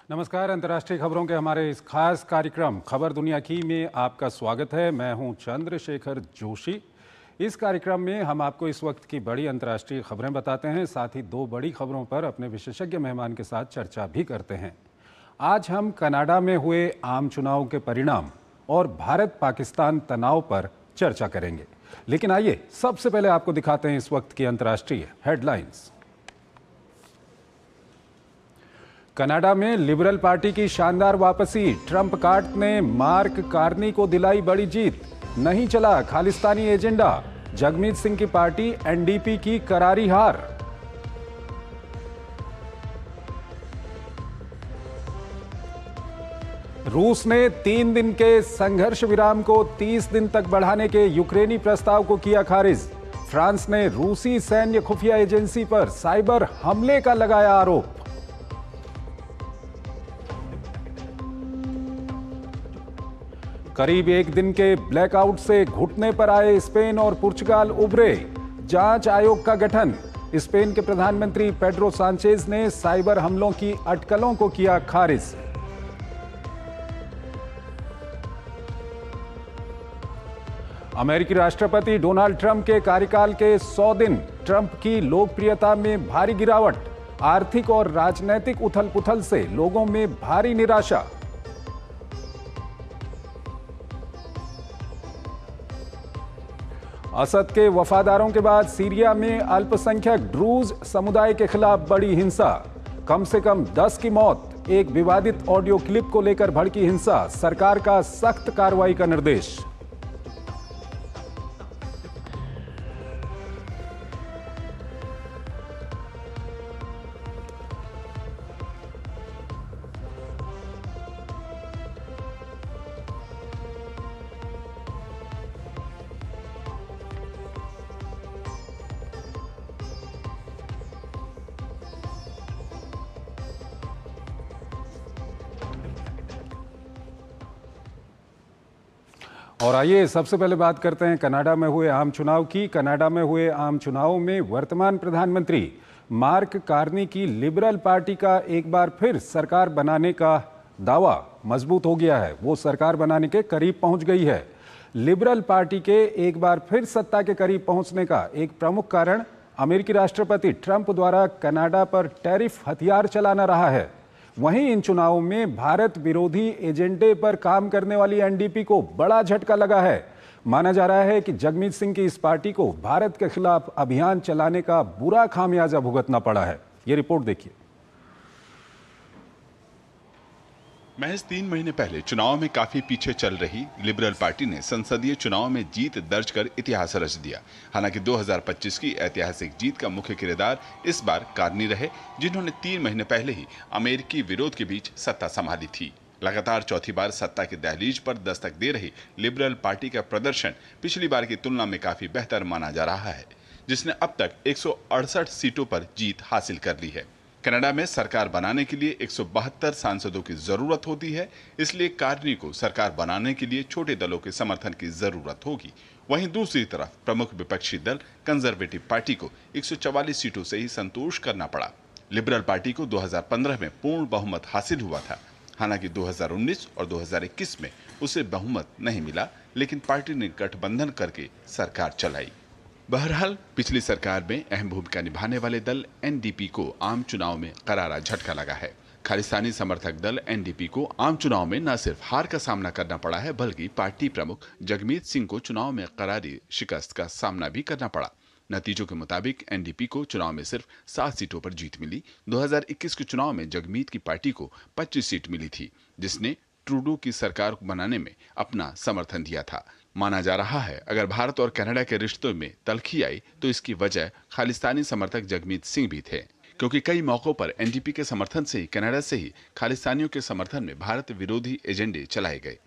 नमस्कार। अंतर्राष्ट्रीय खबरों के हमारे इस खास कार्यक्रम खबर दुनिया की में आपका स्वागत है। मैं हूं चंद्रशेखर जोशी। इस कार्यक्रम में हम आपको इस वक्त की बड़ी अंतर्राष्ट्रीय खबरें बताते हैं, साथ ही दो बड़ी खबरों पर अपने विशेषज्ञ मेहमान के साथ चर्चा भी करते हैं। आज हम कनाडा में हुए आम चुनाव के परिणाम और भारत पाकिस्तान तनाव पर चर्चा करेंगे। लेकिन आइए सबसे पहले आपको दिखाते हैं इस वक्त की अंतर्राष्ट्रीय हेडलाइंस। कनाडा में लिबरल पार्टी की शानदार वापसी। ट्रंप कार्ड ने मार्क कार्नी को दिलाई बड़ी जीत। नहीं चला खालिस्तानी एजेंडा। जगमीत सिंह की पार्टी एनडीपी की करारी हार। रूस ने 3 दिन के संघर्ष विराम को 30 दिन तक बढ़ाने के यूक्रेनी प्रस्ताव को किया खारिज। फ्रांस ने रूसी सैन्य खुफिया एजेंसी पर साइबर हमले का लगाया आरोप। करीब एक दिन के ब्लैकआउट से घुटने पर आए स्पेन और पुर्तगाल उभरे। जांच आयोग का गठन। स्पेन के प्रधानमंत्री पेड्रो सांचेज ने साइबर हमलों की अटकलों को किया खारिज। अमेरिकी राष्ट्रपति डोनाल्ड ट्रंप के कार्यकाल के 100 दिन। ट्रंप की लोकप्रियता में भारी गिरावट। आर्थिक और राजनीतिक उथल-पुथल से लोगों में भारी निराशा। असद के वफादारों के बाद सीरिया में अल्पसंख्यक ड्रूज समुदाय के खिलाफ बड़ी हिंसा। कम से कम 10 की मौत। एक विवादित ऑडियो क्लिप को लेकर भड़की हिंसा। सरकार का सख्त कार्रवाई का निर्देश। और आइए सबसे पहले बात करते हैं कनाडा में हुए आम चुनाव की। कनाडा में हुए आम चुनाव में वर्तमान प्रधानमंत्री मार्क कार्नी की लिबरल पार्टी का एक बार फिर सरकार बनाने का दावा मजबूत हो गया है। वो सरकार बनाने के करीब पहुंच गई है। लिबरल पार्टी के एक बार फिर सत्ता के करीब पहुंचने का एक प्रमुख कारण अमेरिकी राष्ट्रपति ट्रंप द्वारा कनाडा पर टैरिफ हथियार चलाना रहा है। वहीं इन चुनावों में भारत विरोधी एजेंडे पर काम करने वाली एनडीपी को बड़ा झटका लगा है। माना जा रहा है कि जगमीत सिंह की इस पार्टी को भारत के खिलाफ अभियान चलाने का बुरा खामियाजा भुगतना पड़ा है। ये रिपोर्ट देखिए। महज 3 महीने पहले चुनाव में काफी पीछे चल रही लिबरल पार्टी ने संसदीय चुनाव में जीत दर्ज कर इतिहास रच दिया। हालांकि 2025 की ऐतिहासिक जीत का मुख्य किरदार इस बार कार्नी रहे, जिन्होंने 3 महीने पहले ही अमेरिकी विरोध के बीच सत्ता संभाली थी। लगातार चौथी बार सत्ता की दहलीज पर दस्तक दे रही लिबरल पार्टी का प्रदर्शन पिछली बार की तुलना में काफी बेहतर माना जा रहा है, जिसने अब तक 168 सीटों पर जीत हासिल कर ली है। कनाडा में सरकार बनाने के लिए 172 सांसदों की जरूरत होती है, इसलिए कार्नी को सरकार बनाने के लिए छोटे दलों के समर्थन की जरूरत होगी। वहीं दूसरी तरफ प्रमुख विपक्षी दल कंजर्वेटिव पार्टी को 144 सीटों से ही संतोष करना पड़ा। लिबरल पार्टी को 2015 में पूर्ण बहुमत हासिल हुआ था। हालांकि 2019 और 2021 में उसे बहुमत नहीं मिला, लेकिन पार्टी ने गठबंधन करके सरकार चलाई। बहरहाल पिछली सरकार में अहम भूमिका निभाने वाले दल एनडीपी को आम चुनाव में करारा झटका लगा है। खालिस्तानी समर्थक दल एनडीपी को आम चुनाव में न सिर्फ हार का सामना करना पड़ा है, बल्कि पार्टी प्रमुख जगमीत सिंह को चुनाव में करारी शिकस्त का सामना भी करना पड़ा। नतीजों के मुताबिक एनडीपी को चुनाव में सिर्फ 7 सीटों पर जीत मिली। 2021 के चुनाव में जगमीत की पार्टी को 25 सीट मिली थी, जिसने ट्रूडो की सरकार बनाने में अपना समर्थन दिया था। माना जा रहा है अगर भारत और कनाडा के रिश्तों में तल्खी आई तो इसकी वजह खालिस्तानी समर्थक जगमीत सिंह भी थे, क्योंकि कई मौकों पर एनडीपी के समर्थन से ही कनाडा से ही खालिस्तानियों के समर्थन में भारत विरोधी एजेंडे चलाए गए।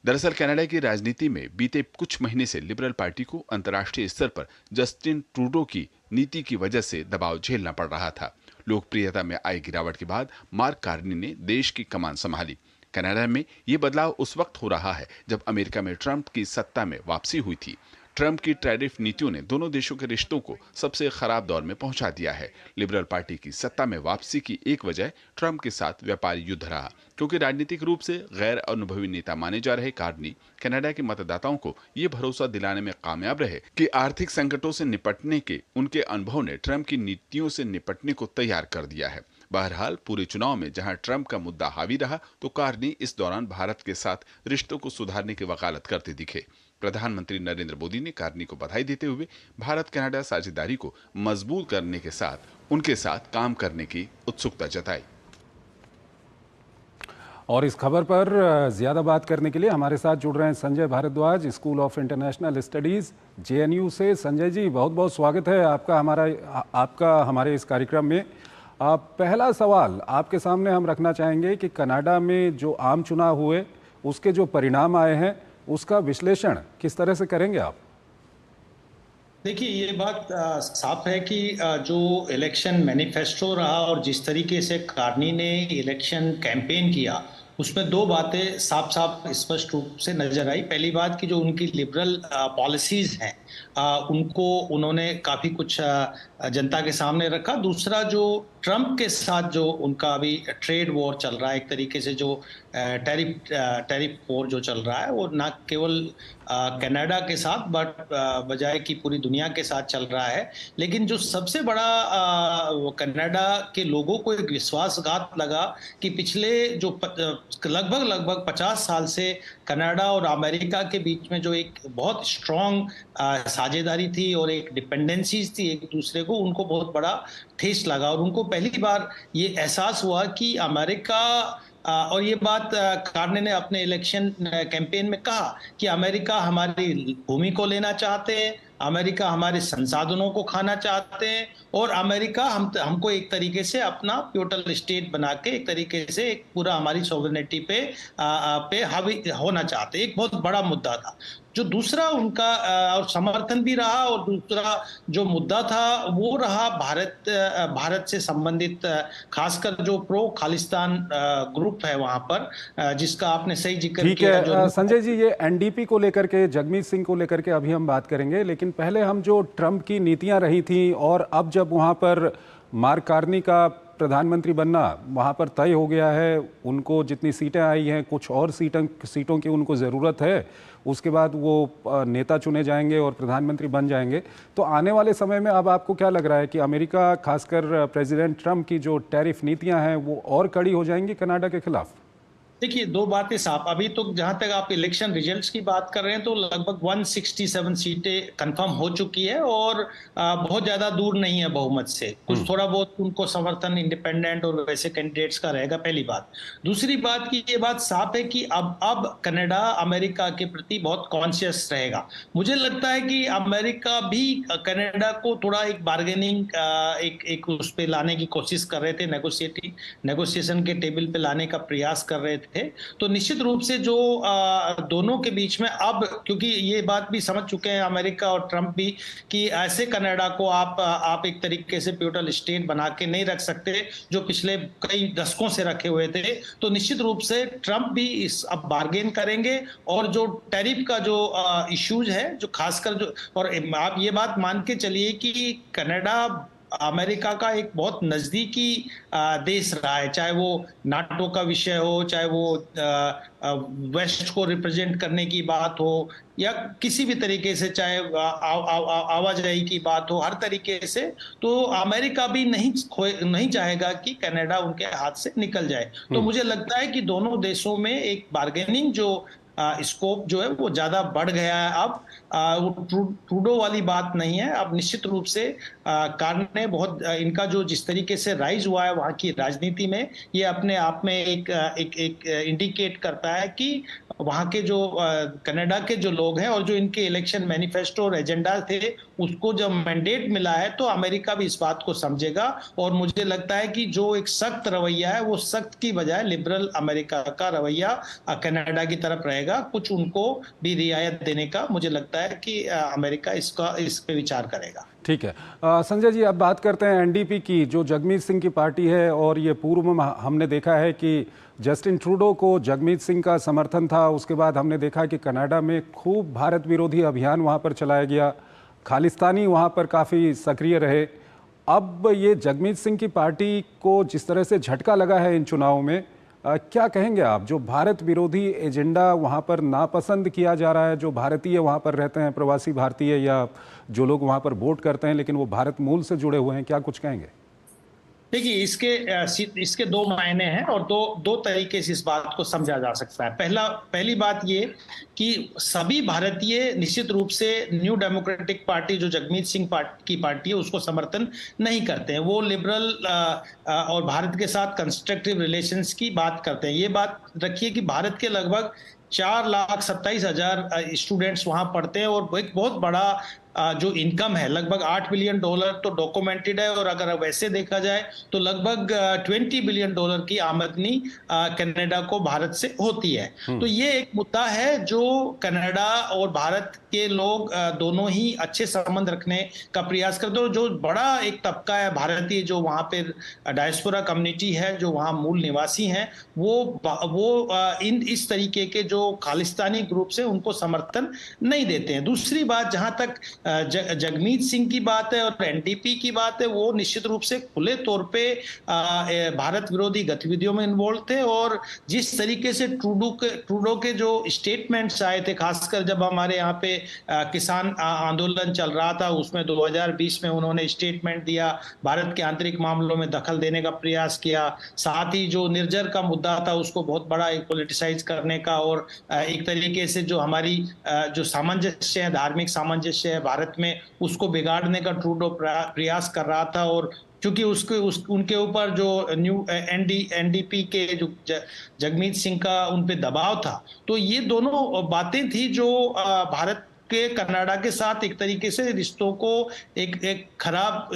दरअसल कनाडा की राजनीति में बीते कुछ महीने से लिबरल पार्टी को अंतर्राष्ट्रीय स्तर पर जस्टिन ट्रूडो की नीति की वजह से दबाव झेलना पड़ रहा था। लोकप्रियता में आई गिरावट के बाद मार्क कार्नी ने देश की कमान संभाली। कनाडा में ये बदलाव उस वक्त हो रहा है जब अमेरिका में ट्रंप की सत्ता में वापसी हुई थी। ट्रंप की टैरिफ नीतियों ने दोनों देशों के रिश्तों को सबसे खराब दौर में पहुंचा दिया है। लिबरल पार्टी की सत्ता में वापसी की एक वजह ट्रंप के साथ व्यापारी युद्ध रहा, क्योंकि राजनीतिक रूप से गैर अनुभवी नेता माने जा रहे कार्नी कनाडा के मतदाताओं को ये भरोसा दिलाने में कामयाब रहे कि आर्थिक संकटों से निपटने के उनके अनुभव ने ट्रंप की नीतियों से निपटने को तैयार कर दिया है। बहरहाल पूरे चुनाव में जहां ट्रंप का मुद्दा हावी रहा, तो कार्नी इस दौरान भारत के साथ रिश्तों को सुधारने की वकालत करते दिखे। प्रधानमंत्री नरेंद्र मोदी ने कार्नी को बधाई देते हुए भारत कनाडा साझेदारी को मजबूत करने के साथ उनके साथ काम करने की उत्सुकता जताई। और इस खबर पर ज़्यादा बात करने के लिए हमारे साथ जुड़ रहे हैं Sanjay Bhardwaj, school of international studies JNU से। संजय जी, बहुत बहुत स्वागत है आपका हमारे इस कार्यक्रम में। पहला सवाल आपके सामने हम रखना चाहेंगे कि कनाडा में जो आम चुनाव हुए, उसके जो परिणाम आए हैं, उसका विश्लेषण किस तरह से करेंगे आप? देखिए, ये बात साफ है कि जो इलेक्शन मैनिफेस्टो रहा और जिस तरीके से कार्नी ने इलेक्शन कैंपेन किया, उसमें दो बातें साफ साफ स्पष्ट रूप से नजर आई। पहली बात कि जो उनकी लिबरल पॉलिसीज हैं, उनको उन्होंने काफी कुछ जनता के सामने रखा। दूसरा, जो ट्रंप के साथ जो उनका अभी ट्रेड वॉर चल रहा है, एक तरीके से जो टैरिफ वॉर जो चल रहा है, वो ना केवल कनाडा के साथ बजाय कि पूरी दुनिया के साथ चल रहा है। लेकिन जो सबसे बड़ा कनाडा के लोगों को एक विश्वासघात लगा कि पिछले जो लगभग 50 साल से कनाडा और अमेरिका के बीच में जो एक बहुत स्ट्रॉन्ग साझेदारी थी और एक डिपेंडेंसीज थी एक दूसरे को, उनको बहुत बड़ा ठेस लगा। और उनको पहली बार ये एहसास हुआ कि अमेरिका और ये बात कार्नी ने अपने इलेक्शन कैंपेन में कहा कि अमेरिका हमारी भूमि को लेना चाहते हैं, अमेरिका हमारे संसाधनों को खाना चाहते हैं, और अमेरिका हमको एक तरीके से अपना प्यूटल स्टेट बना के एक तरीके से एक पूरा हमारी सॉवरेनिटी पे हावी होना चाहते हैं। एक बहुत बड़ा मुद्दा था। जो दूसरा उनका और समर्थन भी रहा, और दूसरा जो मुद्दा था वो रहा भारत से संबंधित, खासकर जो प्रो खालिस्तान ग्रुप है वहां पर, जिसका आपने सही जिक्र किया। ठीक है संजय जी, ये एनडीपी को लेकर के, जगमीत सिंह को लेकर के अभी हम बात करेंगे, लेकिन पहले हम जो ट्रंप की नीतियां रही थी और अब जब वहां पर मार्क कार्नी का प्रधानमंत्री बनना वहाँ पर तय हो गया है, उनको जितनी सीटें आई हैं, कुछ और सीटों की उनको ज़रूरत है, उसके बाद वो नेता चुने जाएंगे और प्रधानमंत्री बन जाएंगे। तो आने वाले समय में अब आपको क्या लग रहा है कि अमेरिका, खासकर प्रेसिडेंट ट्रंप की जो टैरिफ नीतियां हैं, वो और कड़ी हो जाएंगी कनाडा के खिलाफ? देखिए, दो बातें साफ। अभी तो जहां तक आप इलेक्शन रिजल्ट्स की बात कर रहे हैं, तो लगभग 167 सीटें कंफर्म हो चुकी है और बहुत ज्यादा दूर नहीं है बहुमत से। कुछ थोड़ा बहुत उनको समर्थन इंडिपेंडेंट और वैसे कैंडिडेट्स का रहेगा, पहली बात। दूसरी बात की ये बात साफ है कि अब कनाडा अमेरिका के प्रति बहुत कॉन्शियस रहेगा। मुझे लगता है कि अमेरिका भी कनाडा को थोड़ा एक बार्गेनिंग एक उस पर लाने की कोशिश कर रहे थे, नेगोशिएशन के टेबल पे लाने का प्रयास कर रहे थे। तो निश्चित रूप से जो दोनों के बीच में अब, क्योंकि ये बात भी समझ चुके हैं अमेरिका और ट्रंप भी कि ऐसे कनाडा को आप एक तरीके से प्यूटल स्टेट बना के नहीं रख सकते जो पिछले कई दशकों से रखे हुए थे। तो निश्चित रूप से ट्रंप भी इस अब बार्गेन करेंगे, और जो टैरिफ का जो इश्यूज है, जो खासकर जो, और आप ये बात मान के चलिए कि कनाडा अमेरिका का एक बहुत नजदीकी देश रहा है, चाहे वो नाटो का विषय हो, चाहे वो वेस्ट को रिप्रेजेंट करने की बात हो, या किसी भी तरीके से, चाहे आवाजाही की बात हो, हर तरीके से। तो अमेरिका भी नहीं चाहेगा कि कनाडा उनके हाथ से निकल जाए। तो मुझे लगता है कि दोनों देशों में एक बार्गेनिंग जो स्कोप जो है वो ज्यादा बढ़ गया है। अब वो ट्रूडो वाली बात नहीं है। अब निश्चित रूप से कार्नी बहुत इनका जो जिस तरीके से राइज हुआ है वहां की राजनीति में, ये अपने आप में एक इंडिकेट करता है कि वहां के जो कनाडा के जो लोग हैं और जो इनके इलेक्शन मैनिफेस्टो और एजेंडा थे, उसको जब मैंडेट मिला है तो अमेरिका भी इस बात को समझेगा। और मुझे लगता है कि जो एक सख्त रवैया है वो सख्त की बजाय लिबरल अमेरिका का रवैया कनाडा की तरफ रहेगा। कुछ उनको भी रियायत देने का मुझे लगता है कि अमेरिका इस पे विचार करेगा। ठीक है। संजय जी, अब बात करते हैं एनडीपी की, जो जगमीत सिंह की पार्टी है। और ये पूर्व में हमने देखा है कि जस्टिन ट्रूडो को जगमीत सिंह का समर्थन था। उसके बाद हमने देखा कि कनाडा में खूब भारत विरोधी अभियान वहाँ पर चलाया गया, खालिस्तानी वहाँ पर काफ़ी सक्रिय रहे। अब ये जगमीत सिंह की पार्टी को जिस तरह से झटका लगा है इन चुनावों में, क्या कहेंगे आप? जो भारत विरोधी एजेंडा वहाँ पर नापसंद किया जा रहा है, जो भारतीय वहाँ पर रहते हैं, प्रवासी भारतीय या जो लोग वहाँ पर वोट करते हैं लेकिन वो भारत मूल से जुड़े हुए हैं, क्या कुछ कहेंगे? देखिए, इसके दो मायने हैं और दो तरीके से इस बात को समझा जा सकता है। पहली बात ये कि सभी भारतीय निश्चित रूप से न्यू डेमोक्रेटिक पार्टी जो जगमीत सिंह की पार्टी है उसको समर्थन नहीं करते हैं। वो लिबरल और भारत के साथ कंस्ट्रक्टिव रिलेशंस की बात करते हैं। ये बात रखिए कि भारत के लगभग 4,27,000 स्टूडेंट्स वहां पढ़ते हैं और एक बहुत बड़ा जो इनकम है लगभग $8 बिलियन तो डॉक्यूमेंटेड है। और अगर वैसे देखा जाए तो लगभग $20 बिलियन की आमदनी कनाडा को भारत से होती है। तो ये एक मुद्दा है जो कनाडा और भारत के लोग दोनों ही अच्छे संबंध रखने का प्रयास करते हैं। जो बड़ा एक तबका है भारतीय जो वहां पे डायस्पोरा कम्युनिटी है, जो वहां मूल निवासी हैं, वो इस तरीके के जो खालिस्तानी ग्रुप से उनको समर्थन नहीं देते हैं। दूसरी बात, जहां तक जगमीत सिंह की बात है और एनडीपी की बात है, वो निश्चित रूप से खुले तौर पे भारत विरोधी गतिविधियों में इन्वॉल्व थे। और जिस तरीके से ट्रूडो के जो स्टेटमेंट्स आए थे, खासकर जब हमारे यहाँ पे किसान आंदोलन चल रहा था, उसमें 2020 में उन्होंने स्टेटमेंट दिया, भारत के आंतरिक मामलों में दखल देने का प्रयास किया। साथ ही जो निर्जर का मुद्दा था उसको बहुत बड़ा एक पॉलिटिसाइज करने का और एक तरीके से जो हमारी जो सामंजस्य है, धार्मिक सामंजस्य है भारत में, उसको बिगाड़ने का ट्रूडो प्रयास कर रहा था। और क्योंकि उनके ऊपर जो न्यू एनडीपी के जो जगमीत सिंह का उन पे दबाव था, तो ये दोनों बातें थी जो भारत के कनाडा के साथ एक तरीके से रिश्तों को एक खराब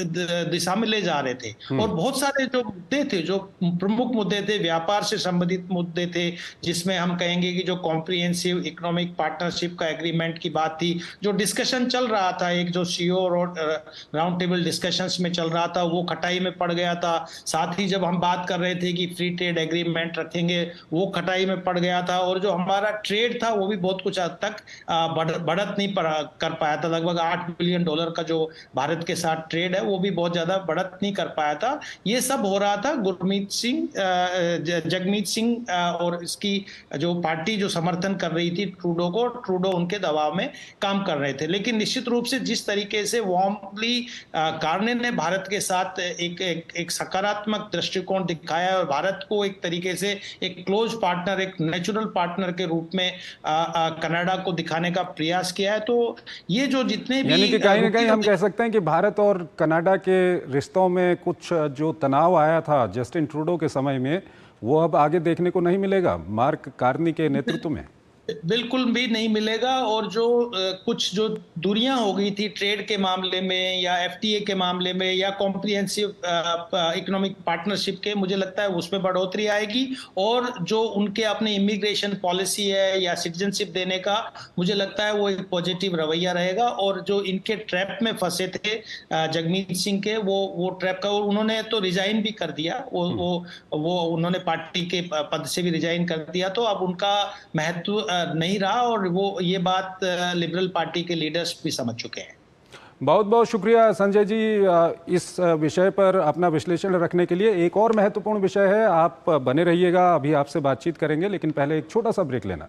दिशा में ले जा रहे थे। और बहुत सारे जो मुद्दे थे, जो प्रमुख मुद्दे थे, व्यापार से संबंधित मुद्दे थे, जिसमें हम कहेंगे कि जो कॉम्प्रिहेंसिव इकोनॉमिक पार्टनरशिप का एग्रीमेंट की बात थी, जो डिस्कशन चल रहा था, एक जो सीओ राउंड टेबल डिस्कशंस में चल रहा था, वो खटाई में पड़ गया था। साथ ही जब हम बात कर रहे थे कि फ्री ट्रेड एग्रीमेंट रखेंगे, वो खटाई में पड़ गया था। और जो हमारा ट्रेड था वो भी बहुत कुछ हद तक बढ़त कर पाया था। लगभग $8 बिलियन का जो भारत के साथ ट्रेड है वो भी बहुत ज्यादा बढ़त नहीं कर पाया था। ये सब हो रहा था जगमीत सिंह और इसकी जो पार्टी जो समर्थन कर रही थी ट्रूडो को, ट्रूडो उनके दबाव में काम कर रहे थे। लेकिन निश्चित रूप से जिस तरीके से वार्मली कार्ने ने भारत के साथ एक सकारात्मक दृष्टिकोण दिखाया है और भारत को एक तरीके से एक क्लोज पार्टनर, एक नेचुरल पार्टनर के रूप में कनाडा को दिखाने का प्रयास किया है, तो ये जो जितने भी, यानी कि कहीं ना कहीं हम कह सकते हैं कि भारत और कनाडा के रिश्तों में कुछ जो तनाव आया था जस्टिन ट्रूडो के समय में, वो अब आगे देखने को नहीं मिलेगा मार्क कार्नी के नेतृत्व में। बिल्कुल भी नहीं मिलेगा। और जो कुछ जो दूरियां हो गई थी ट्रेड के मामले में या एफटीए के मामले में या कॉम्प्रिहेंसिव इकोनॉमिक पार्टनरशिप के, मुझे लगता है उसमें बढ़ोतरी आएगी। और जो उनके अपने इमिग्रेशन पॉलिसी है या सिटीजनशिप देने का, मुझे लगता है वो एक पॉजिटिव रवैया रहेगा। और जो इनके ट्रैप में फंसे थे जगमीत सिंह के, वो ट्रैप का, और उन्होंने तो रिजाइन भी कर दिया, वो उन्होंने पार्टी के पद से भी रिजाइन कर दिया। तो अब उनका महत्व नहीं रहा और वो ये बात लिबरल पार्टी के लीडर्स भी समझ चुके हैं। बहुत बहुत शुक्रिया संजय जी इस विषय पर अपना विश्लेषण रखने के लिए। एक और महत्वपूर्ण विषय है, आप बने रहिएगा, अभी आपसे बातचीत करेंगे, लेकिन पहले एक छोटा सा ब्रेक लेना।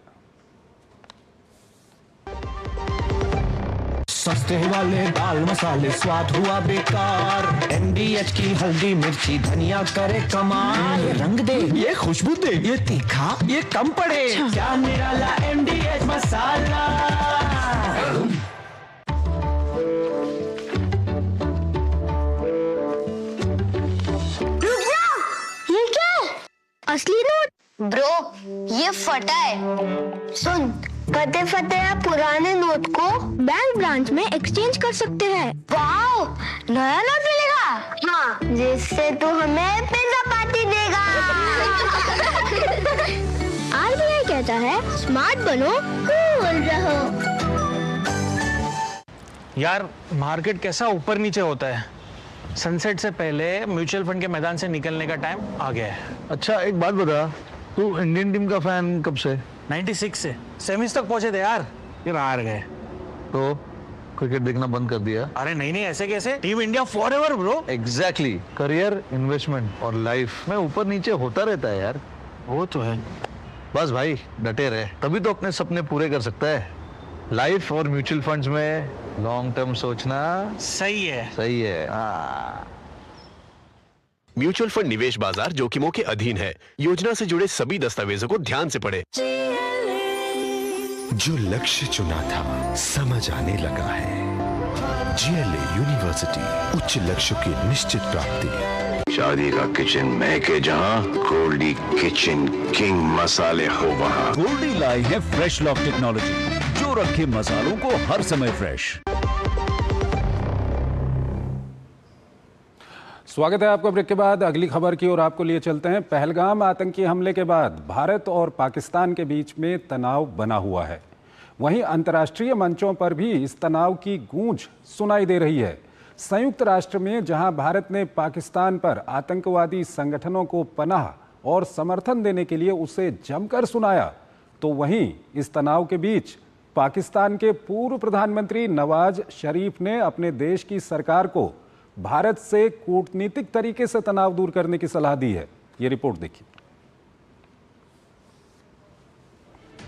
सस्ते वाले दाल मसाले स्वाद हुआ बेकार, एमडीएच की हल्दी मिर्ची धनिया करे कमाल, ये रंग दे, ये खुशबू दे, ये तीखा, ये कम पड़े, क्या निराला एमडीएच मसाला। ये क्या? असली नोट? ब्रो, ये फटा है। सुन, फतेह फतेह पुराने नोट को बैंक ब्रांच में एक्सचेंज कर सकते हैं। वाओ, नया नोट मिलेगा? हाँ, जिससे तू हमें पिज्जा पार्टी देगा। आरबीआई कहता है स्मार्ट बनो, कूल रहो। यार मार्केट कैसा ऊपर नीचे होता है। सनसेट से पहले म्यूचुअल फंड के मैदान से निकलने का टाइम आ गया है। अच्छा एक बात बता, तू इंडियन टीम का फैन कब से? 96 से सेमीज तक पहुंचे थे यार, फिर हार गए। तो क्रिकेट देखना बंद कर दिया? अरे नहीं ऐसे कैसे, team India forever bro. Exactly, career, investment और लाइफ में ऊपर नीचे होता रहता है यार। वो तो है। बस भाई डटे रहे, तभी तो अपने सपने पूरे कर सकता है। लाइफ और म्यूचुअल फंड्स में लॉन्ग टर्म सोचना सही है। सही है। हाँ। म्यूचुअल फंड निवेश बाजार जोखिमों के अधीन है। योजना से जुड़े सभी दस्तावेजों को ध्यान से पढ़ें। जो लक्ष्य चुना था समझ आने लगा है। जीएलए यूनिवर्सिटी, उच्च लक्ष्य की निश्चित प्राप्ति। शादी का किचन महके जहां, गोल्डी किचन किंग मसाले हो वहां। गोल्डी लाई है फ्रेश लॉक टेक्नोलॉजी, जो रखे मसालों को हर समय फ्रेश। स्वागत है आपका ब्रेक के बाद। अगली खबर की ओर आपको लिए चलते हैं। पहलगाम आतंकी हमले के बाद भारत और पाकिस्तान के बीच में तनाव बना हुआ है। वहीं अंतर्राष्ट्रीय मंचों पर भी इस तनाव की गूंज सुनाई दे रही है। संयुक्त राष्ट्र में जहां भारत ने पाकिस्तान पर आतंकवादी संगठनों को पनाह और समर्थन देने के लिए उसे जमकर सुनाया, तो वहीं इस तनाव के बीच पाकिस्तान के पूर्व प्रधानमंत्री नवाज शरीफ ने अपने देश की सरकार को भारत से कूटनीतिक तरीके से तनाव दूर करने की सलाह दी है। ये रिपोर्ट देखिए।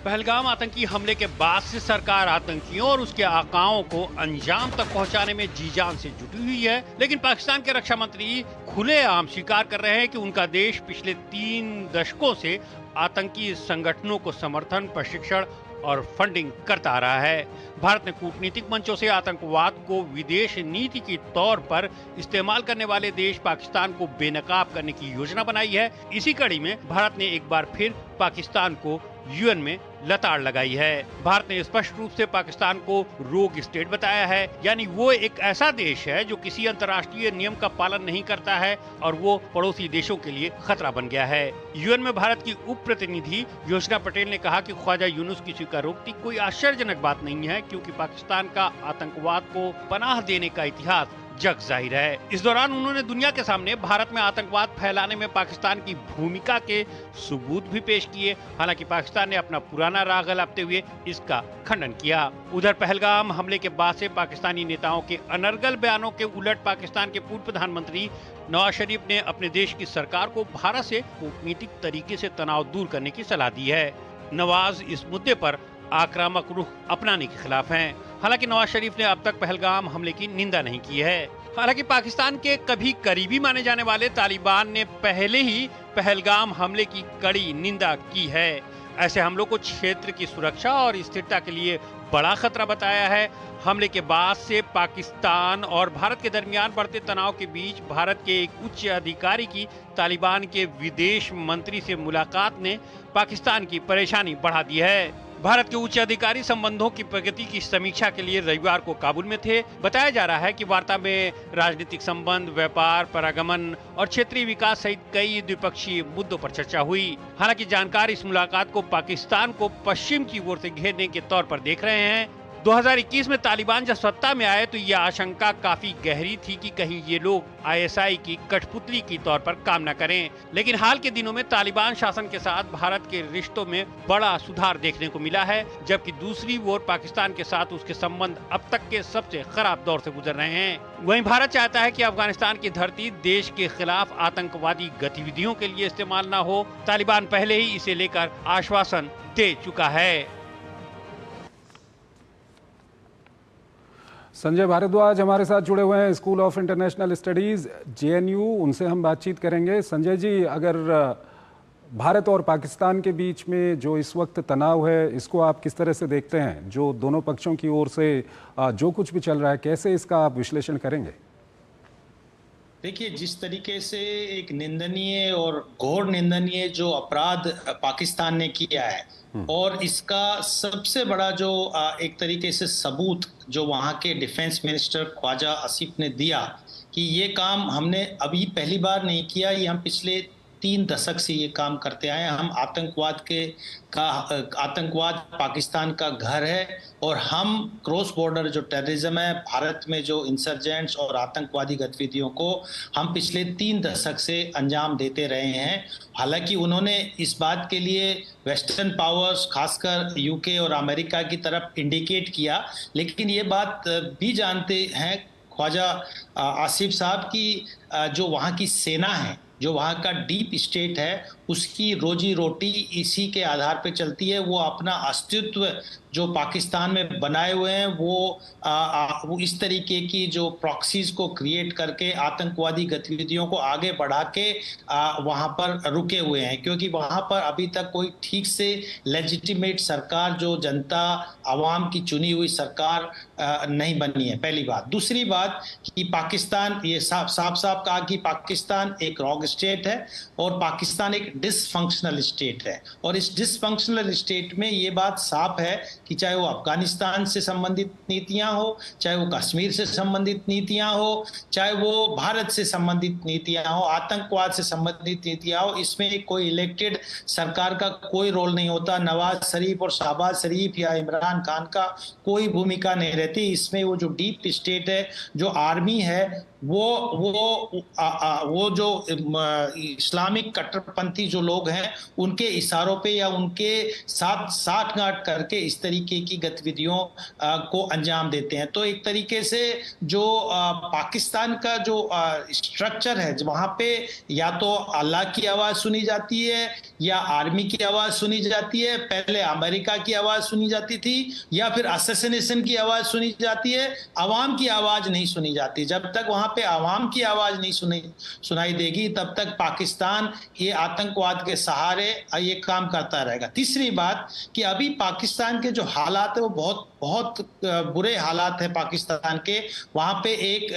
पहलगाम आतंकी हमले के बाद से सरकार आतंकियों और उसके आकाओं को अंजाम तक पहुंचाने में जी जान से जुटी हुई है, लेकिन पाकिस्तान के रक्षा मंत्री खुलेआम स्वीकार कर रहे हैं कि उनका देश पिछले 3 दशकों से आतंकी संगठनों को समर्थन, प्रशिक्षण और फंडिंग करता आ रहा है। भारत ने कूटनीतिक मंचों से आतंकवाद को विदेश नीति के तौर पर इस्तेमाल करने वाले देश पाकिस्तान को बेनकाब करने की योजना बनाई है। इसी कड़ी में भारत ने एक बार फिर पाकिस्तान को यूएन में लताड़ लगाई है। भारत ने स्पष्ट रूप से पाकिस्तान को रोग स्टेट बताया है, यानी वो एक ऐसा देश है जो किसी अंतर्राष्ट्रीय नियम का पालन नहीं करता है और वो पड़ोसी देशों के लिए खतरा बन गया है। यूएन में भारत की उप प्रतिनिधि योजना पटेल ने कहा कि ख्वाजा यूनुस की स्वीकारोक्ति कोई आश्चर्यजनक बात नहीं है, क्योंकि पाकिस्तान का आतंकवाद को पनाह देने का इतिहास जग जाहिर है। इस दौरान उन्होंने दुनिया के सामने भारत में आतंकवाद फैलाने में पाकिस्तान की भूमिका के सबूत भी पेश किए। हालांकि पाकिस्तान ने अपना पुराना राग गलाते हुए इसका खंडन किया। उधर पहलगाम हमले के बाद से पाकिस्तानी नेताओं के अनर्गल बयानों के उलट पाकिस्तान के पूर्व प्रधानमंत्री नवाज शरीफ ने अपने देश की सरकार को भारत से कूटनीतिक तरीके से तनाव दूर करने की सलाह दी है। नवाज इस मुद्दे पर आक्रामक रुख अपनाने के खिलाफ हैं। हालांकि नवाज शरीफ ने अब तक पहलगाम हमले की निंदा नहीं की है। हालांकि पाकिस्तान के कभी करीबी माने जाने वाले तालिबान ने पहले ही पहलगाम हमले की कड़ी निंदा की है। ऐसे हमलों को क्षेत्र की सुरक्षा और स्थिरता के लिए बड़ा खतरा बताया है। हमले के बाद से पाकिस्तान और भारत के दरमियान बढ़ते तनाव के बीच भारत के एक उच्च अधिकारी की तालिबान के विदेश मंत्री से मुलाकात ने पाकिस्तान की परेशानी बढ़ा दी है। भारत के उच्च अधिकारी संबंधों की प्रगति की समीक्षा के लिए रविवार को काबुल में थे। बताया जा रहा है कि वार्ता में राजनीतिक संबंध, व्यापार, परागमन और क्षेत्रीय विकास सहित कई द्विपक्षीय मुद्दों पर चर्चा हुई। हालांकि जानकार इस मुलाकात को पाकिस्तान को पश्चिम की ओर से घेरने के तौर पर देख रहे हैं। 2021 में तालिबान जब सत्ता में आए तो यह आशंका काफी गहरी थी कि कहीं ये लोग आईएसआई की कठपुतली की तौर पर काम न करें। लेकिन हाल के दिनों में तालिबान शासन के साथ भारत के रिश्तों में बड़ा सुधार देखने को मिला है, जबकि दूसरी ओर पाकिस्तान के साथ उसके संबंध अब तक के सबसे खराब दौर से गुजर रहे हैं। वहीं भारत चाहता है कि अफगानिस्तान की धरती देश के खिलाफ आतंकवादी गतिविधियों के लिए इस्तेमाल न हो। तालिबान पहले ही इसे लेकर आश्वासन दे चुका है। संजय भारद्वाज हमारे साथ जुड़े हुए हैं, school of international studies JNU, उनसे हम बातचीत करेंगे। संजय जी, अगर भारत और पाकिस्तान के बीच में जो इस वक्त तनाव है, इसको आप किस तरह से देखते हैं? जो दोनों पक्षों की ओर से जो कुछ भी चल रहा है, कैसे इसका आप विश्लेषण करेंगे? देखिए, जिस तरीके से एक निंदनीय और घोर निंदनीय जो अपराध पाकिस्तान ने किया है, और इसका सबसे बड़ा जो एक तरीके से सबूत जो वहाँ के डिफेंस मिनिस्टर ख्वाजा आसिफ ने दिया कि ये काम हमने अभी पहली बार नहीं किया, ये हम पिछले 3 दशक से ये काम करते आए हैं। हम आतंकवाद पाकिस्तान का घर है और हम क्रॉस बॉर्डर जो टेररिज्म है, भारत में जो इंसर्जेंट्स और आतंकवादी गतिविधियों को हम पिछले 3 दशक से अंजाम देते रहे हैं। हालांकि उन्होंने इस बात के लिए वेस्टर्न पावर्स खासकर यूके और अमेरिका की तरफ इंडिकेट किया, लेकिन ये बात भी जानते हैं ख्वाजा आसिफ साहब की जो वहाँ की सेना है, जो वहाँ का डीप स्टेट है, उसकी रोजी रोटी इसी के आधार पे चलती है। वो अपना अस्तित्व जो पाकिस्तान में बनाए हुए हैं वो इस तरीके की जो प्रॉक्सीज को क्रिएट करके आतंकवादी गतिविधियों को आगे बढ़ा के वहाँ पर रुके हुए हैं, क्योंकि वहाँ पर अभी तक कोई ठीक से लेजिटिमेट सरकार जो जनता आवाम की चुनी हुई सरकार नहीं बनी है, पहली बात। दूसरी बात कि पाकिस्तान, ये साफ कहा कि पाकिस्तान एक रॉग स्टेट है और पाकिस्तान एक डिसफंक्शनल स्टेट है। और इस डिसफंक्शनल स्टेट में ये बात साफ है कि चाहे वो अफगानिस्तान से संबंधित नीतियां हो, चाहे वो कश्मीर से संबंधित नीतियां हो, चाहे वो भारत से संबंधित नीतियां हो, आतंकवाद से संबंधित नीतियां हो, इसमें कोई इलेक्टेड सरकार का कोई रोल नहीं होता। नवाज शरीफ और शहबाज शरीफ या इमरान खान का कोई भूमिका नहीं रहती इसमें। वो जो डीप स्टेट है, जो आर्मी है, वो जो इस्लामिक कट्टरपंथी जो लोग हैं उनके इशारों पे या उनके साथ साठगांठ करके इस तरीके की गतिविधियों को अंजाम देते हैं। तो एक तरीके से जो पाकिस्तान का जो स्ट्रक्चर है, वहाँ पे या तो अल्लाह की आवाज़ सुनी जाती है या आर्मी की आवाज़ सुनी जाती है, पहले अमेरिका की आवाज़ सुनी जाती थी, या फिर असैसिनेशन की आवाज़ सुनी जाती है, आवाम की आवाज़ नहीं सुनी जाती। जब तक वहाँ पे आवाम की आवाज़ नहीं सुनाई देगी तब तक पाकिस्तान ये आतंकवाद के सहारे ये काम करता रहेगा। तीसरी बात कि अभी पाकिस्तान के जो हालात है वो बहुत बुरे हालात है पाकिस्तान के। वहाँ पे एक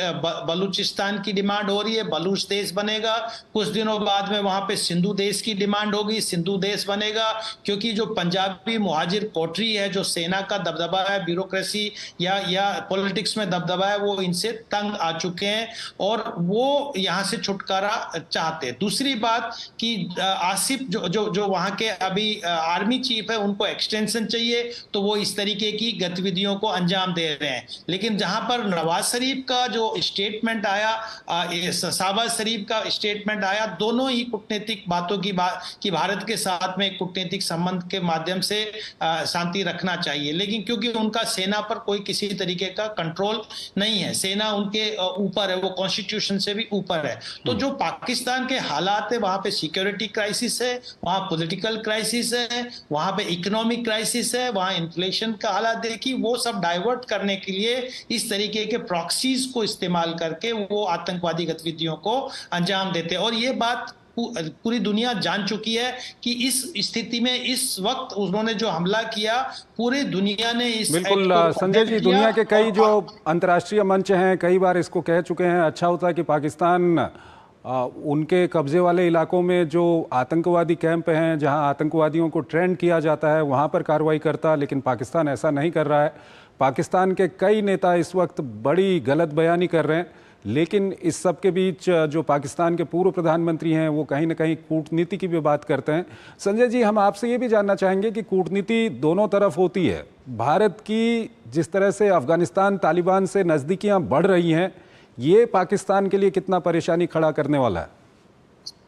बलूचिस्तान की डिमांड हो रही है, बलूच देश बनेगा। कुछ दिनों बाद में वहाँ पे सिंधु देश की डिमांड होगी, सिंधु देश बनेगा, क्योंकि जो पंजाबी मुहाजिर कोटरी है, जो सेना का दबदबा है, ब्यूरोक्रेसी या पॉलिटिक्स में दबदबा है, वो इनसे तंग आ चुके हैं और वो यहाँ से छुटकारा चाहते हैं। दूसरी बात कि आसिफ जो वहाँ के अभी आर्मी चीफ है, उनको एक्सटेंशन चाहिए, तो वो इस तरीके की गतिविधियों को अंजाम दे रहे हैं। लेकिन जहां पर नवाज शरीफ का जो स्टेटमेंट आया, शहबाज शरीफ का स्टेटमेंट आया, दोनों ही कूटनीतिक बातों की भारत के साथ में कूटनीतिक संबंध के माध्यम से शांति रखना चाहिए। लेकिन क्योंकि उनका सेना पर कोई किसी तरीके का कंट्रोल नहीं है, सेना उनके ऊपर है, वो कॉन्स्टिट्यूशन से भी ऊपर है। तो जो पाकिस्तान के हालात है, वहां पे सिक्योरिटी क्राइसिस है, वहां पॉलिटिकल क्राइसिस है, वहां पे इकोनॉमिक क्राइसिस है, वहां इन्फ्लेशन का हालात देखिए, वो सब डाइवर्ट करने के लिए इस तरीके के प्रॉक्सीज को इस्तेमाल करके वो आतंकवादी गतिविधियों को अंजाम देते हैं। और ये बात पूरी दुनिया जान चुकी है कि इस स्थिति में इस वक्त उन्होंने जो हमला किया, पूरी दुनिया ने इस बिल्कुल संजय जी, दुनिया के कई जो अंतर्राष्ट्रीय मंच हैं कई बार इसको कह चुके हैं, अच्छा होता है कि पाकिस्तान उनके कब्जे वाले इलाकों में जो आतंकवादी कैंप हैं, जहां आतंकवादियों को ट्रेंड किया जाता है, वहां पर कार्रवाई करता, लेकिन पाकिस्तान ऐसा नहीं कर रहा है। पाकिस्तान के कई नेता इस वक्त बड़ी गलत बयानी कर रहे हैं, लेकिन इस सब के बीच जो पाकिस्तान के पूर्व प्रधानमंत्री हैं वो कहीं ना कहीं कूटनीति की भी बात करते हैं। संजय जी, हम आपसे ये भी जानना चाहेंगे कि कूटनीति दोनों तरफ होती है। भारत की जिस तरह से अफगानिस्तान तालिबान से नज़दीकियाँ बढ़ रही हैं, ये पाकिस्तान के लिए कितना परेशानी खड़ा करने वाला है?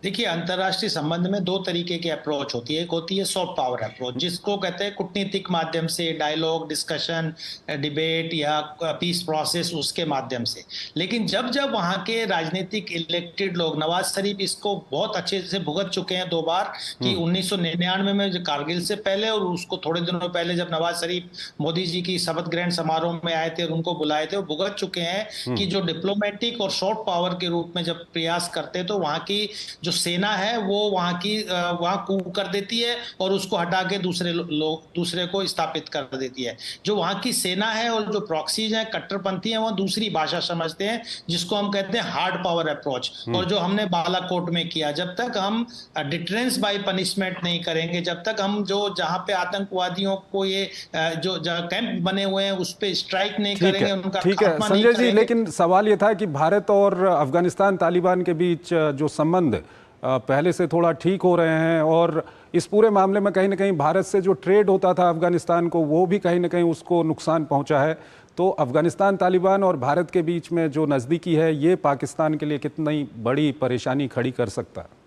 देखिए, अंतर्राष्ट्रीय संबंध में दो तरीके की अप्रोच होती है। एक होती है सॉफ्ट पावर अप्रोच, जिसको कहते हैं कूटनीतिक माध्यम से, डायलॉग, डिस्कशन, डिबेट या पीस प्रोसेस, उसके माध्यम से। लेकिन जब वहाँ के राजनीतिक इलेक्टेड लोग, नवाज शरीफ इसको बहुत अच्छे से भुगत चुके हैं 2 बार कि 1999 में कारगिल से पहले और उसको थोड़े दिनों पहले जब नवाज शरीफ मोदी जी की शपथ ग्रहण समारोह में आए थे और उनको बुलाए थे, वो भुगत चुके हैं कि जो डिप्लोमेटिक और सॉफ्ट पावर के रूप में जब प्रयास करते तो वहाँ की जो सेना है वो वहां कू कर देती है और उसको हटा के दूसरे को स्थापित कर देती है। जो वहां की सेना है और जो प्रॉक्सीज हैं, कट्टरपंथी हैं, वो दूसरी भाषा समझते हैं जिसको हम कहते हैं हार्ड पावर अप्रोच। और जो हमने बालाकोट में किया, जब तक हम डिटरेंस बाय पनिशमेंट नहीं करेंगे, जब तक हम जहां पे आतंकवादियों को ये जो कैंप बने हुए हैं उस पे स्ट्राइक नहीं करेंगे, उनका ठीक है संजय जी, लेकिन सवाल ये था कि भारत और अफगानिस्तान तालिबान के बीच जो संबंध पहले से थोड़ा ठीक हो रहे हैं और इस पूरे मामले में कहीं ना कहीं भारत से जो ट्रेड होता था अफगानिस्तान को, वो भी कहीं ना कहीं उसको नुकसान पहुंचा है। तो अफगानिस्तान तालिबान और भारत के बीच में जो नज़दीकी है, ये पाकिस्तान के लिए कितनी बड़ी परेशानी खड़ी कर सकता है?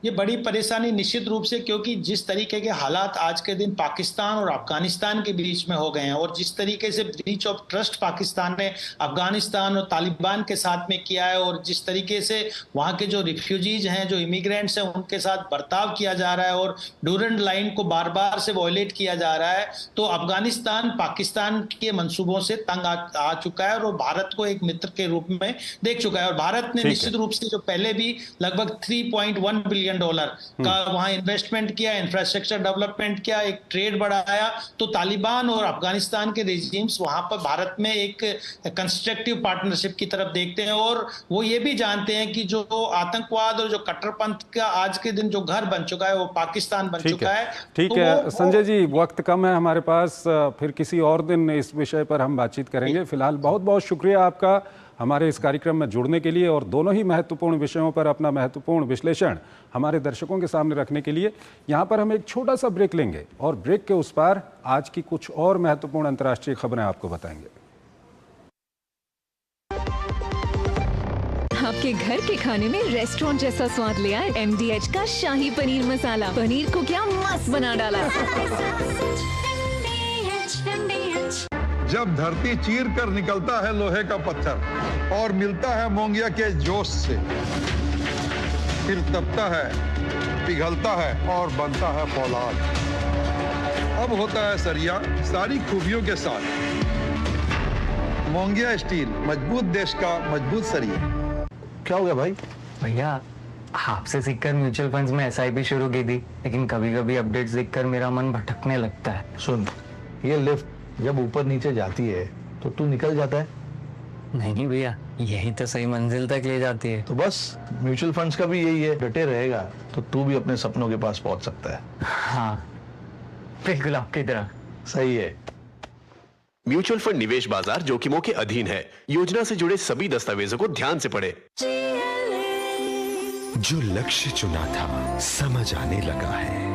ये बड़ी परेशानी निश्चित रूप से, क्योंकि जिस तरीके के हालात आज के दिन पाकिस्तान और अफगानिस्तान के बीच में हो गए हैं और जिस तरीके से ब्रीच ऑफ ट्रस्ट पाकिस्तान ने अफगानिस्तान और तालिबान के साथ में किया है और जिस तरीके से वहाँ के जो रिफ्यूजीज हैं, जो इमिग्रेंट्स हैं, उनके साथ बर्ताव किया जा रहा है और ड्यूरेंट लाइन को बार बार से वॉयलेट किया जा रहा है, तो अफगानिस्तान पाकिस्तान के मंसूबों से तंग आ चुका है और भारत को एक मित्र के रूप में देख चुका है। और भारत ने निश्चित रूप से जो पहले भी लगभग $3.1 बिलियन का वहां इन्वेस्टमेंट किया, इंफ्रास्ट्रक्चर डेवलपमेंट किया, एक ट्रेड बढ़ाया, तो तालिबान और अफगानिस्तान के रेजिम्स वहां पर भारत में एक कंस्ट्रक्टिव पार्टनरशिप की तरफ देखते हैं और वो ये भी जानते हैं कि जो आतंकवाद और जो कट्टरपंथ का आज के दिन जो घर बन चुका है वो पाकिस्तान बन चुका है। ठीक है संजय जी, वक्त कम है हमारे पास, फिर किसी और दिन इस विषय पर हम बातचीत करेंगे। फिलहाल बहुत बहुत शुक्रिया आपका हमारे इस कार्यक्रम में जुड़ने के लिए और दोनों ही महत्वपूर्ण विषयों पर अपना महत्वपूर्ण विश्लेषण हमारे दर्शकों के सामने रखने के लिए। यहाँ पर हम एक छोटा सा ब्रेक लेंगे और ब्रेक के उस पार आज की कुछ और महत्वपूर्ण अंतर्राष्ट्रीय खबरें आपको बताएंगे। आपके घर के खाने में रेस्टोरेंट जैसा स्वाद ले आए MDH का शाही पनीर मसाला। पनीर को क्या मस्त बना डाला। जब धरती चीर कर निकलता है लोहे का पत्थर और मिलता है मोंगिया के जोश से, फिर तपता है, पिघलता है और बनता है फौलाद। अब होता है सरिया सारी खूबियों के साथ। मोंगिया स्टील, मजबूत देश का मजबूत सरिया। क्या हो गया भाई? भैया आपसे सीखकर म्यूचुअल फंड्स में SIP शुरू की थी, लेकिन कभी कभी अपडेट्स देखकर मेरा मन भटकने लगता है। सुन, ये लिफ्ट जब ऊपर नीचे जाती है तो तू निकल जाता है। नहीं भैया, यही तो सही मंजिल तक ले जाती है। तो बस म्यूचुअल फंड्स का भी यही है, डटे रहेगा तो तू भी अपने सपनों के पास पहुंच सकता है। हाँ बिल्कुल आपकी तरह। सही है। म्यूचुअल फंड निवेश बाजार जोखिमों के अधीन है। योजना से जुड़े सभी दस्तावेजों को ध्यान से पढ़ें। जो लक्ष्य चुना था समझ आने लगा है।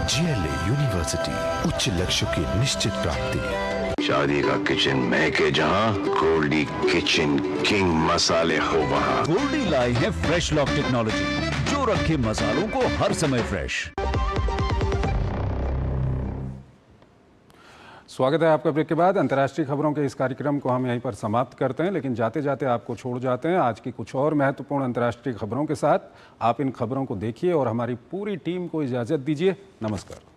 GLA यूनिवर्सिटी, उच्च लक्ष्यों की निश्चित प्राप्ति। शादी का किचन महके जहां, गोल्डी किचन किंग मसाले हो वहां। गोल्डी लाई है फ्रेश लॉक टेक्नोलॉजी, जो रखे मसालों को हर समय फ्रेश। स्वागत है आपका ब्रेक के बाद। अंतर्राष्ट्रीय खबरों के इस कार्यक्रम को हम यहीं पर समाप्त करते हैं, लेकिन जाते जाते आपको छोड़ जाते हैं आज की कुछ और महत्वपूर्ण अंतर्राष्ट्रीय खबरों के साथ। आप इन खबरों को देखिए और हमारी पूरी टीम को इजाजत दीजिए। नमस्कार।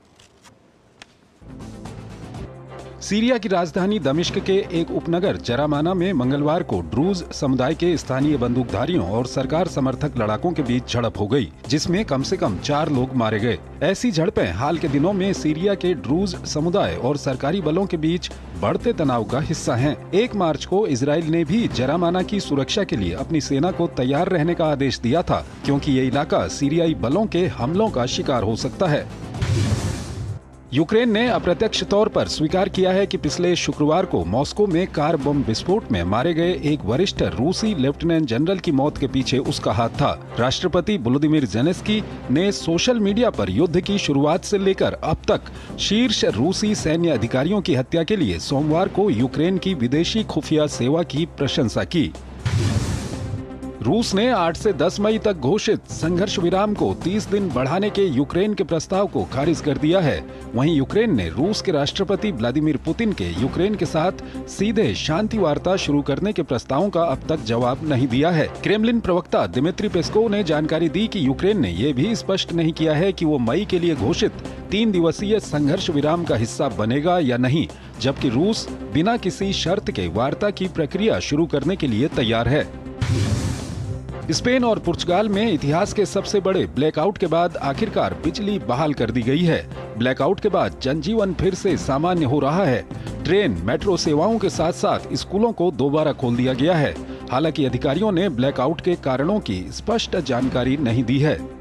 सीरिया की राजधानी दमिश्क के एक उपनगर जरामाना में मंगलवार को ड्रूज समुदाय के स्थानीय बंदूकधारियों और सरकार समर्थक लड़ाकों के बीच झड़प हो गई, जिसमें कम से कम 4 लोग मारे गए। ऐसी झड़पें हाल के दिनों में सीरिया के ड्रूज समुदाय और सरकारी बलों के बीच बढ़ते तनाव का हिस्सा हैं। 1 मार्च को इजराइल ने भी जरामाना की सुरक्षा के लिए अपनी सेना को तैयार रहने का आदेश दिया था, क्योंकि ये इलाका सीरियाई बलों के हमलों का शिकार हो सकता है। यूक्रेन ने अप्रत्यक्ष तौर पर स्वीकार किया है कि पिछले शुक्रवार को मॉस्को में कार बम विस्फोट में मारे गए एक वरिष्ठ रूसी लेफ्टिनेंट जनरल की मौत के पीछे उसका हाथ था। राष्ट्रपति वोलोदिमीर ज़ेलेंस्की ने सोशल मीडिया पर युद्ध की शुरुआत से लेकर अब तक शीर्ष रूसी सैन्य अधिकारियों की हत्या के लिए सोमवार को यूक्रेन की विदेशी खुफिया सेवा की प्रशंसा की। रूस ने 8 से 10 मई तक घोषित संघर्ष विराम को 30 दिन बढ़ाने के यूक्रेन के प्रस्ताव को खारिज कर दिया है। वहीं यूक्रेन ने रूस के राष्ट्रपति व्लादिमीर पुतिन के यूक्रेन के साथ सीधे शांति वार्ता शुरू करने के प्रस्तावों का अब तक जवाब नहीं दिया है। क्रेमलिन प्रवक्ता दिमित्री पेस्कोव ने जानकारी दी कि यूक्रेन ने यह भी स्पष्ट नहीं किया है कि वो मई के लिए घोषित 3 दिवसीय संघर्ष विराम का हिस्सा बनेगा या नहीं, जबकि रूस बिना किसी शर्त के वार्ता की प्रक्रिया शुरू करने के लिए तैयार है। स्पेन और पुर्तगाल में इतिहास के सबसे बड़े ब्लैकआउट के बाद आखिरकार बिजली बहाल कर दी गई है। ब्लैकआउट के बाद जनजीवन फिर से सामान्य हो रहा है। ट्रेन, मेट्रो सेवाओं के साथ साथ स्कूलों को दोबारा खोल दिया गया है। हालांकि अधिकारियों ने ब्लैकआउट के कारणों की स्पष्ट जानकारी नहीं दी है।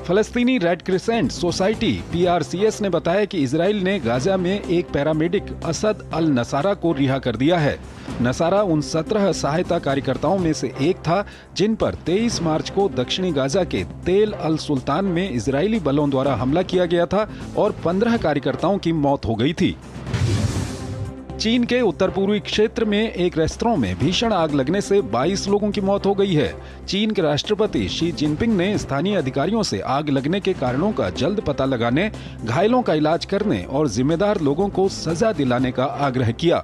फलस्तीनी रेड क्रिसेंट सोसाइटी PRCS ने बताया कि इजराइल ने गाजा में एक पैरामेडिक असद अल नसारा को रिहा कर दिया है। नसारा उन 17 सहायता कार्यकर्ताओं में से एक था जिन पर 23 मार्च को दक्षिणी गाजा के तेल अल सुल्तान में इजरायली बलों द्वारा हमला किया गया था और 15 कार्यकर्ताओं की मौत हो गई थी। चीन के उत्तर पूर्वी क्षेत्र में एक रेस्तरां में भीषण आग लगने से 22 लोगों की मौत हो गई है। चीन के राष्ट्रपति शी जिनपिंग ने स्थानीय अधिकारियों से आग लगने के कारणों का जल्द पता लगाने, घायलों का इलाज करने और जिम्मेदार लोगों को सजा दिलाने का आग्रह किया।